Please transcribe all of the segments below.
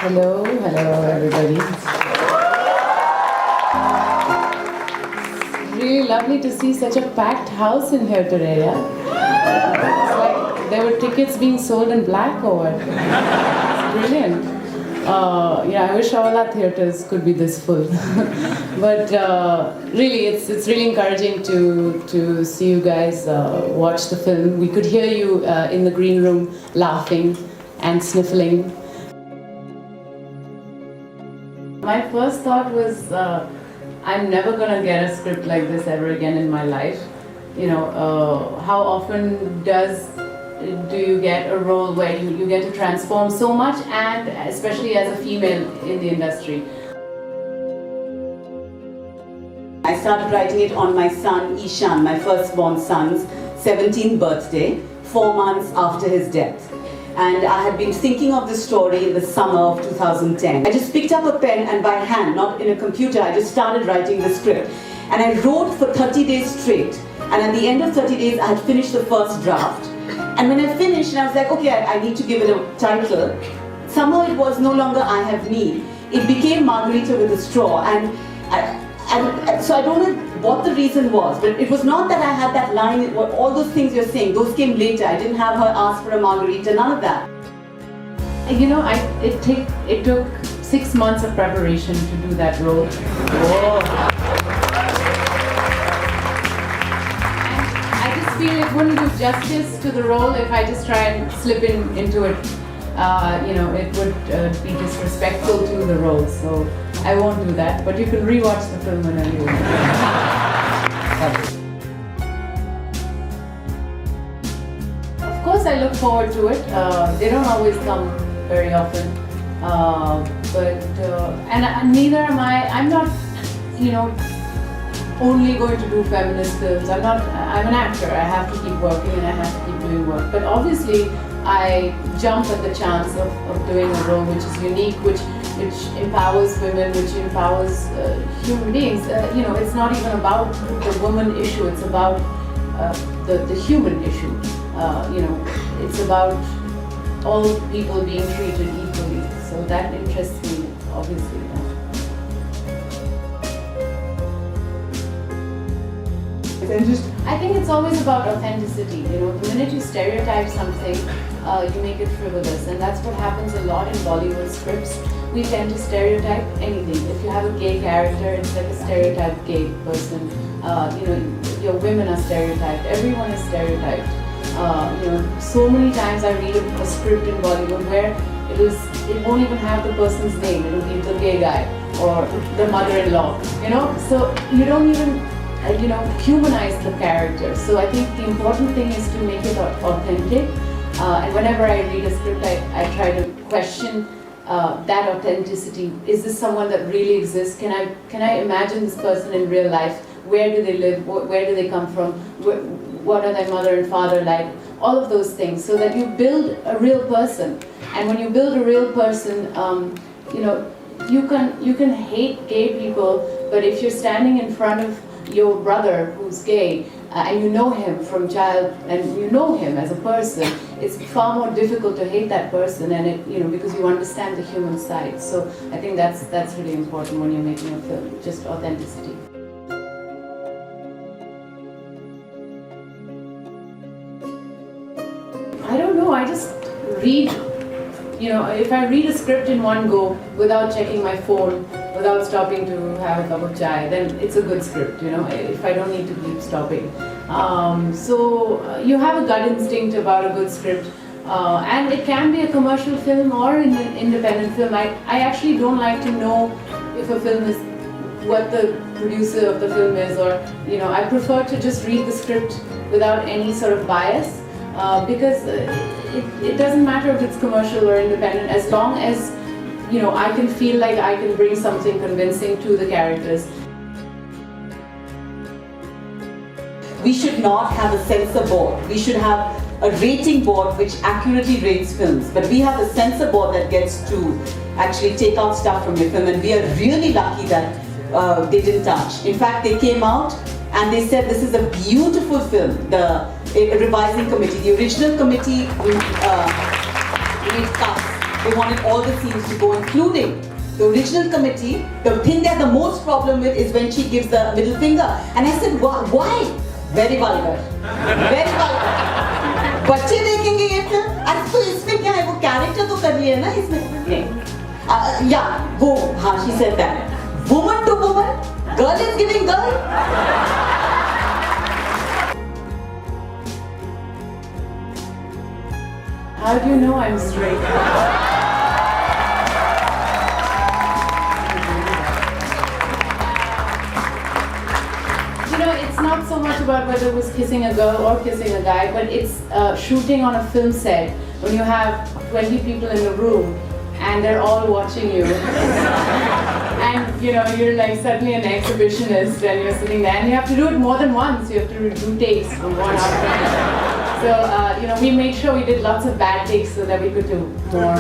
Hello everybody. Really lovely to see such a packed house in here today, yeah? It's like there were tickets being sold in black or what? It's brilliant. I wish all our theatres could be this full. But really, it's really encouraging to see you guys watch the film. We could hear you in the green room laughing and sniffling. My first thought was, I'm never gonna get a script like this ever again in my life. How often do you get a role where you get to transform so much, and especially as a female in the industry? I started writing it on my son Ishan, my firstborn son's 17th birthday, 4 months after his death. And I had been thinking of this story in the summer of 2010. I just picked up a pen and by hand, not in a computer, I just started writing the script. And I wrote for 30 days straight. And at the end of 30 days, I had finished the first draft. And when I finished, I was like, okay, I need to give it a title. Somehow it was no longer I Have Need. It became Margarita With A Straw. And so I don't know what the reason was, but it was not that I had that line, all those things you're saying, those came later. I didn't have her ask for a margarita, none of that. It took 6 months of preparation to do that role. Whoa. And I just feel it wouldn't do justice to the role if I just try and slip into it. It would be disrespectful to the role, so I won't do that. But you can rewatch the film whenever you want. Of course, I look forward to it. They don't always come very often, and neither am I. I'm not, only going to do feminist films. I'm an actor. I have to keep working and I have to keep doing work. But obviously, I jump at the chance of doing a role which is unique, which empowers women, which empowers human beings. It's not even about the woman issue. It's about the human issue. It's about all people being treated equally. So that interests me, obviously. I think it's always about authenticity. The minute you stereotype something, you make it frivolous, and that's what happens a lot in Bollywood scripts. We tend to stereotype anything. If you have a gay character, it's like a stereotyped gay person. Your women are stereotyped. Everyone is stereotyped. So many times I read a script in Bollywood where it won't even have the person's name. It'll be the gay guy or the mother-in-law. So you don't even humanize the character. So I think the important thing is to make it authentic. And whenever I read a script, I try to question that authenticity. Is this someone that really exists? Can I imagine this person in real life? Where do they live? Where do they come from? What are their mother and father like? All of those things, so that you build a real person. And when you build a real person, you can hate gay people, but if you're standing in front of your brother who's gay, and you know him from child, and you know him as a person, it's far more difficult to hate that person, and because you understand the human side. So I think that's really important when you're making a film, just authenticity. I don't know. I just read. If I read a script in one go without checking my phone, without stopping to have a cup of chai, then it's a good script, if I don't need to keep stopping. So you have a gut instinct about a good script, and it can be a commercial film or an independent film. I actually don't like to know if a film is what the producer of the film is, or I prefer to just read the script without any sort of bias, because it doesn't matter if it's commercial or independent, as long as I can feel like I can bring something convincing to the characters. We should not have a censor board. We should have a rating board which accurately rates films. But we have a censor board that gets to actually take out stuff from your film, and we are really lucky that they didn't touch. In fact, they came out and they said this is a beautiful film. The revising committee, the original committee, made cuts. They wanted all the scenes to go, including the original committee. The thing they had the most problem with is when she gives the middle finger. And I said, why? Very vulgar. Very vulgar. बच्चे देखेंगे ये film? अरे तो इसमें क्या है? वो character तो कर लिया ना इसमें? नहीं. Yeah, वो, हाँ, she said that. Woman to woman, girl is giving girl. How do you know I'm straight? It's not so much about whether it was kissing a girl or kissing a guy, but it's shooting on a film set when you have 20 people in the room and they're all watching you. And you're like suddenly an exhibitionist and you're sitting there and you have to do it more than once. You have to do takes from one after another. So, we made sure we did lots of bad takes so that we could do more.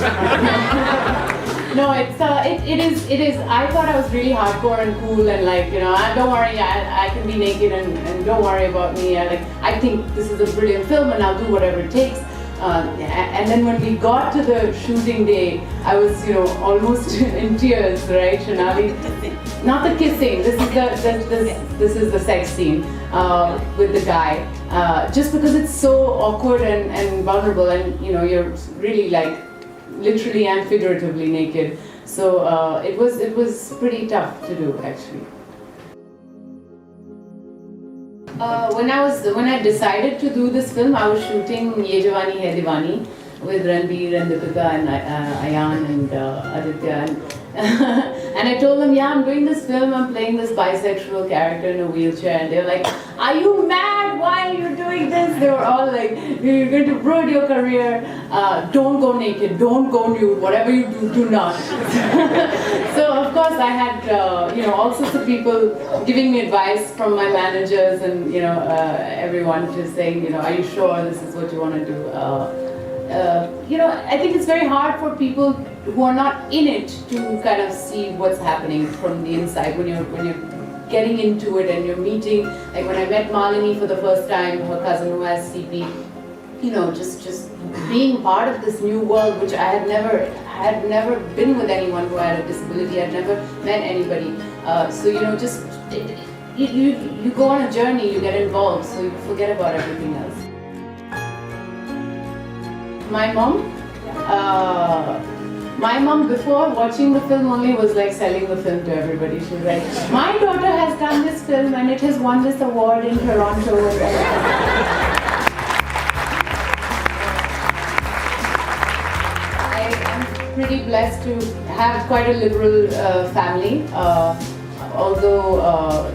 No, it is. I thought I was really hardcore and cool and like, don't worry, I can be naked and don't worry about me. I think this is a brilliant film and I'll do whatever it takes. And then when we got to the shooting day, I was, almost in tears, right, Shonali? Not the kissing. This is the sex scene with the guy. Just because it's so awkward and vulnerable, and you're really like literally and figuratively naked. So it was pretty tough to do actually. When I decided to do this film, I was shooting Ye Jawani Hai Diwani with Ranbir and Deepika and Ayan and Aditya and I told them, yeah, I'm doing this film, I'm playing this bisexual character in a wheelchair, and they were like, are you mad? Why are you doing this? They were all like, you're going to ruin your career, don't go naked, don't go nude, whatever you do, do not. So of course I had all sorts of people giving me advice from my managers and everyone just saying, are you sure this is what you want to do? I think it's very hard for people who are not in it to kind of see what's happening from the inside when you're getting into it and you're meeting. Like when I met Malini for the first time, her cousin who has CP, just being part of this new world, which I had never been with anyone who had a disability. I'd never met anybody. You go on a journey, you get involved, so you forget about everything else. My mom before watching the film only was like selling the film to everybody. She was like, my daughter has done this film and it has won this award in Toronto. I am pretty blessed to have quite a liberal family. Although,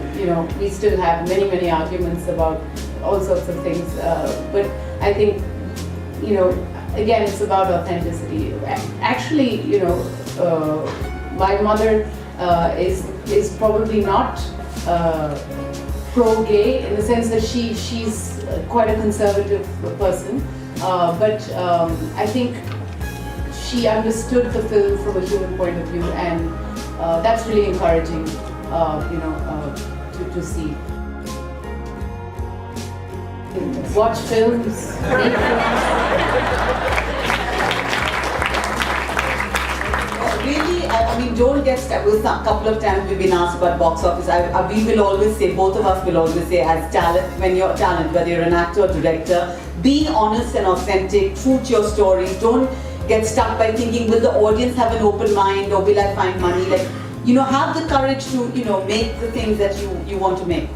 we still have many arguments about all sorts of things. But I think, again, it's about authenticity. Actually, my mother is probably not pro-gay in the sense that she's quite a conservative person, but I think she understood the film from a human point of view, and that's really encouraging, to see. Watch films, read Really, I mean, don't get stuck. A couple of times we've been asked about box office. We will always say, both of us will always say, as talent, when you're talent, whether you're an actor or director, be honest and authentic, true to your stories. Don't get stuck by thinking, will the audience have an open mind or will I find money? Like, have the courage to, make the things that you want to make.